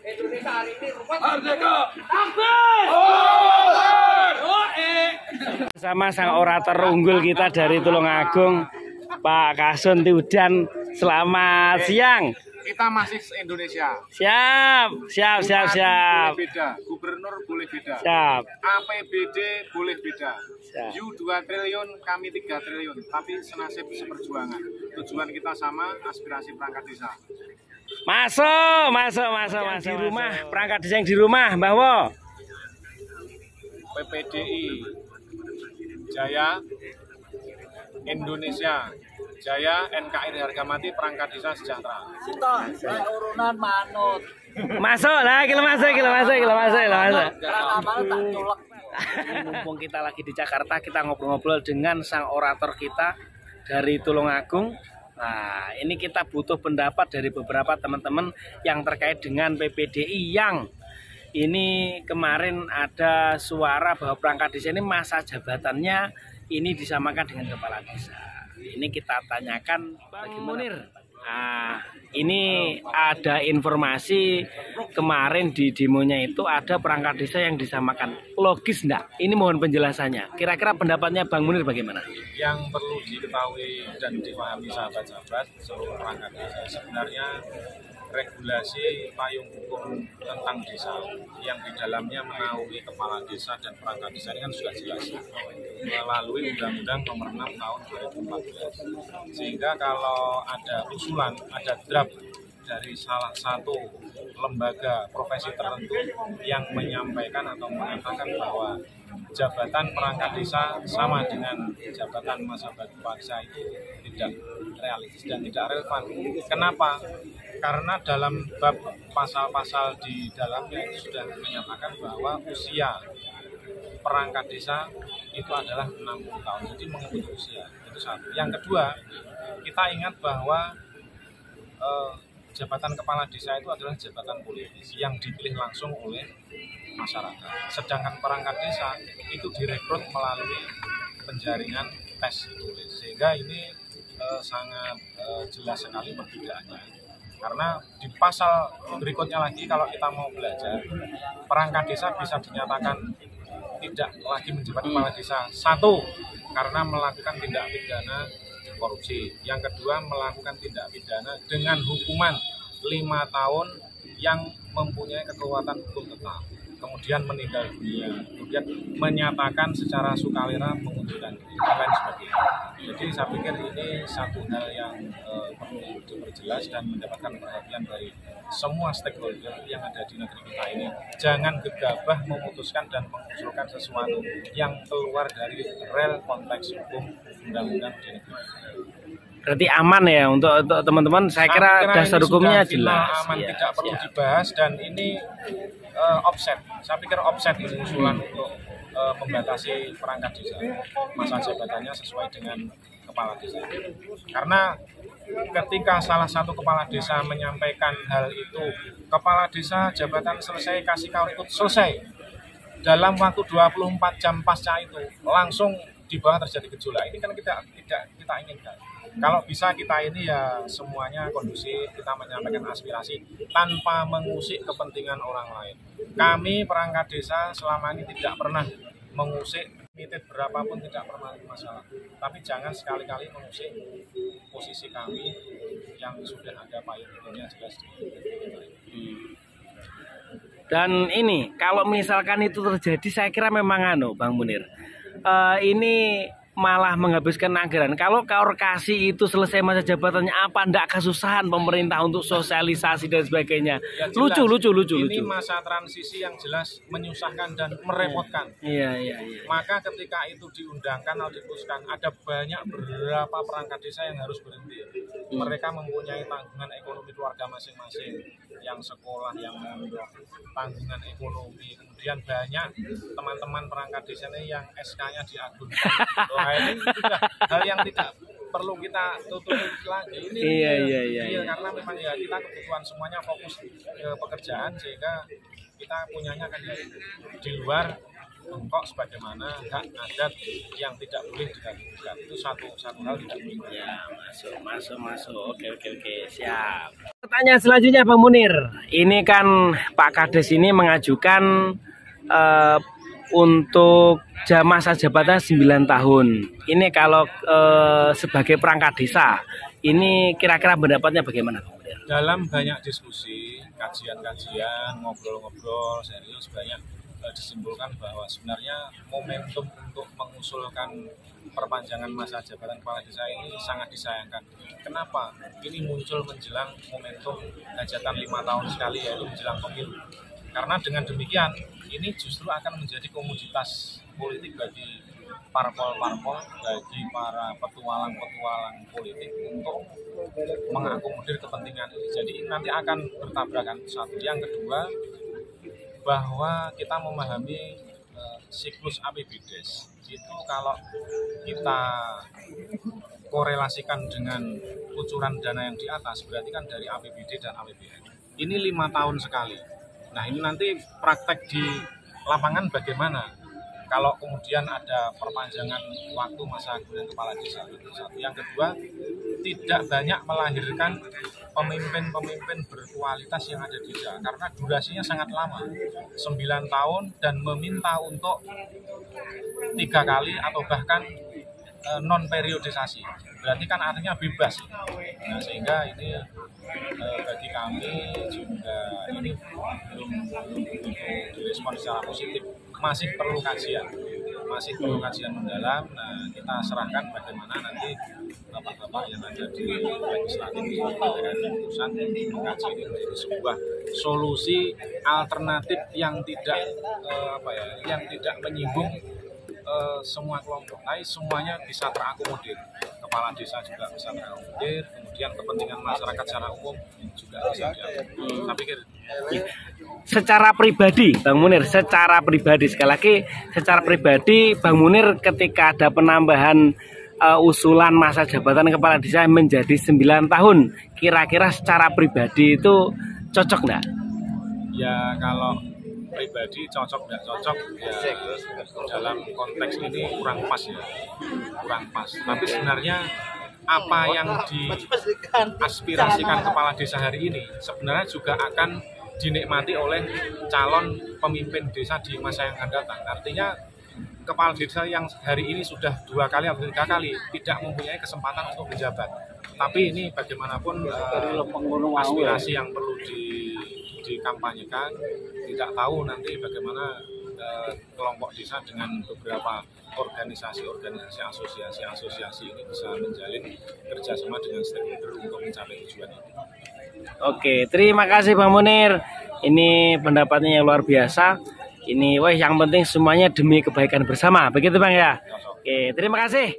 Indonesia hari ini Merdeka! Bersama sang orator unggul kita dari Tulungagung, Pak Kasun Tiudan. Selamat siang. Kita masih Indonesia. Siap. Boleh beda, gubernur boleh beda. Siap. APBD boleh beda. Siap. You 2 triliun, kami 3 triliun. Tapi senasib seperjuangan. Tujuan kita sama, aspirasi perangkat desa. Masuk. Di rumah, perangkat desa yang di rumah, Mbah Wo. PPDI Jaya, Indonesia Jaya, NKRI harga mati, perangkat desa sejahtera. urunan manut. Masuk lah, kita masuk. Mumpung kita lagi di Jakarta, kita ngobrol-ngobrol dengan sang orator kita dari Tulungagung. Nah, ini kita butuh pendapat dari beberapa teman-teman yang terkait dengan PPDI yang ini kemarin ada suara bahwa perangkat desa ini masa jabatannya ini disamakan dengan kepala desa. Ini kita tanyakan Bang Munir. Nah, ini ada informasi kemarin di demonya itu ada perangkat desa yang disamakan. Logis enggak? Ini mohon penjelasannya. Kira-kira pendapatnya Bang Munir bagaimana? Yang perlu diketahui dan dipahami sahabat-sahabat seluruh perangkat desa, sebenarnya regulasi payung hukum tentang desa yang di dalamnya menaungi kepala desa dan perangkat desa ini kan sudah jelas melalui Undang-Undang Nomor 6 Tahun 2014. Sehingga kalau ada usulan, ada draft dari salah satu lembaga profesi tertentu yang menyampaikan atau mengatakan bahwa jabatan perangkat desa sama dengan jabatan masa kepala desa itu tidak realistis dan tidak relevan. Kenapa? Karena dalam bab pasal-pasal di dalamnya itu sudah menyatakan bahwa usia perangkat desa itu adalah 60 tahun. Jadi mengikuti usia. Itu satu. Yang kedua, kita ingat bahwa jabatan kepala desa itu adalah jabatan politis yang dipilih langsung oleh masyarakat. Sedangkan perangkat desa itu direkrut melalui penjaringan tes tulis. Sehingga ini sangat jelas sekali perbedaannya. Karena di pasal berikutnya lagi kalau kita mau belajar, perangkat desa bisa dinyatakan tidak lagi menjabat kepala desa. Satu, karena melakukan tindak pidana korupsi. Yang kedua, melakukan tindak pidana dengan hukuman 5 tahun yang mempunyai kekuatan hukum tetap. Kemudian meninggal dunia, kemudian menyatakan secara sukarela mengundurkan diri dan lain sebagainya. Jadi saya pikir ini satu hal yang perlu diperjelas dan mendapatkan perhatian dari semua stakeholder yang ada di negeri kita ini. Jangan gegabah memutuskan dan mengusulkan sesuatu yang keluar dari rel konteks hukum undang-undang di negeri. Berarti aman ya untuk teman-teman. Saya kira dasar hukumnya jelas. Aman, ya, tidak perlu dibahas dan ini offset. Saya pikir offset ini usulan untuk membatasi perangkat desa masa jabatannya sesuai dengan kepala desa. Karena ketika salah satu kepala desa menyampaikan hal itu, kepala desa jabatan selesai, kasih kau ikut selesai. Dalam waktu 24 jam pasca itu langsung di bawah terjadi gejolak. Ini kan kita inginkan. Kalau bisa kita ini ya semuanya kondusif, kita menyampaikan aspirasi tanpa mengusik kepentingan orang lain. Kami perangkat desa selama ini tidak pernah mengusik titik berapapun, tidak pernah masalah. Tapi jangan sekali-kali mengusik posisi kami yang sudah ada payung hukumnya jelas. Dan ini kalau misalkan itu terjadi, saya kira memang Bang Munir, ini malah menghabiskan anggaran. Kalau kasih itu selesai masa jabatannya, apa ndak kesusahan pemerintah untuk sosialisasi dan sebagainya? Ya, lucu. Ini masa transisi yang jelas menyusahkan dan merepotkan. Iya. Maka ketika itu diundangkan atau diputuskan, ada beberapa perangkat desa yang harus berhenti. Mereka mempunyai tanggungan ekonomi keluarga masing-masing, yang sekolah, yang tanggungan ekonomi. Kemudian banyak teman-teman perangkat desa ini yang SK-nya diagunkan. Nah, ini sudah hal yang tidak perlu kita tutupi lagi. Ini iya. Karena memang ya kita kebutuhan semuanya fokus ke pekerjaan, sehingga kita punyanya kan di luar bengkok sebagaimana hak adat yang tidak boleh diganggu-gugat. Itu satu hal tidak boleh. Ya, masuk. Oke, siap. Pertanyaan selanjutnya Bang Munir. Ini kan Pak Kades ini mengajukan untuk masa jabatan 9 tahun. Ini kalau sebagai perangkat desa, ini kira-kira pendapatnya bagaimana Bang Munir? Dalam banyak diskusi, kajian-kajian, ngobrol-ngobrol serius, banyak disimpulkan bahwa sebenarnya momentum untuk mengusulkan perpanjangan masa jabatan kepala desa ini sangat disayangkan. Kenapa? Ini muncul menjelang momentum hajatan 5 tahun sekali, yaitu menjelang pemilu. Karena dengan demikian, ini justru akan menjadi komoditas politik bagi parpol-parpol, bagi para petualang-petualang politik untuk mengakomodir kepentingan ini. Jadi nanti akan bertabrakan satu. Yang kedua, bahwa kita memahami siklus APBDes itu kalau kita korelasikan dengan kucuran dana yang di atas, berarti kan dari APBD dan APBN. Ini 5 tahun sekali. Nah ini nanti praktek di lapangan bagaimana? Kalau kemudian ada perpanjangan waktu masa jabatan kepala desa, itu satu. Yang kedua, tidak banyak melahirkan pemimpin-pemimpin berkualitas yang ada di desa karena durasinya sangat lama, 9 tahun, dan meminta untuk 3 kali atau bahkan non periodisasi. Berarti kan artinya bebas. Nah, sehingga ini bagi kami juga ini belum direspon secara positif. Masih perlu kajian mendalam. Nah, kita serahkan bagaimana nanti bapak-bapak yang ada di legislatif dan pusat mengkaji ini menjadi sebuah solusi alternatif yang tidak yang tidak menyinggung semua kelompok, tapi semuanya bisa terakomodir. Kepala desa juga bisa terakomodir, kemudian kepentingan masyarakat secara umum juga bisa diakomodir. Saya pikir secara pribadi, Bang Munir, secara pribadi sekali lagi, secara pribadi Bang Munir ketika ada penambahan usulan masa jabatan kepala desa menjadi 9 tahun, kira-kira secara pribadi itu cocok nggak? Ya kalau pribadi cocok nggak cocok ya dalam konteks ini kurang pas. Tapi sebenarnya apa yang diaspirasikan kepala desa hari ini sebenarnya juga akan dinikmati oleh calon pemimpin desa di masa yang akan datang. Artinya kepala desa yang hari ini sudah 2 kali atau 3 kali tidak mempunyai kesempatan untuk menjabat. Tapi ini bagaimanapun aspirasi yang perlu dikampanyekan. Tidak tahu nanti bagaimana kelompok desa dengan beberapa organisasi, asosiasi ini bisa menjalin kerjasama dengan stakeholder untuk mencapai tujuan ini. Oke, terima kasih Bang Munir. Ini pendapatnya yang luar biasa. Ini yang penting semuanya demi kebaikan bersama. Begitu Bang ya. Oke, terima kasih.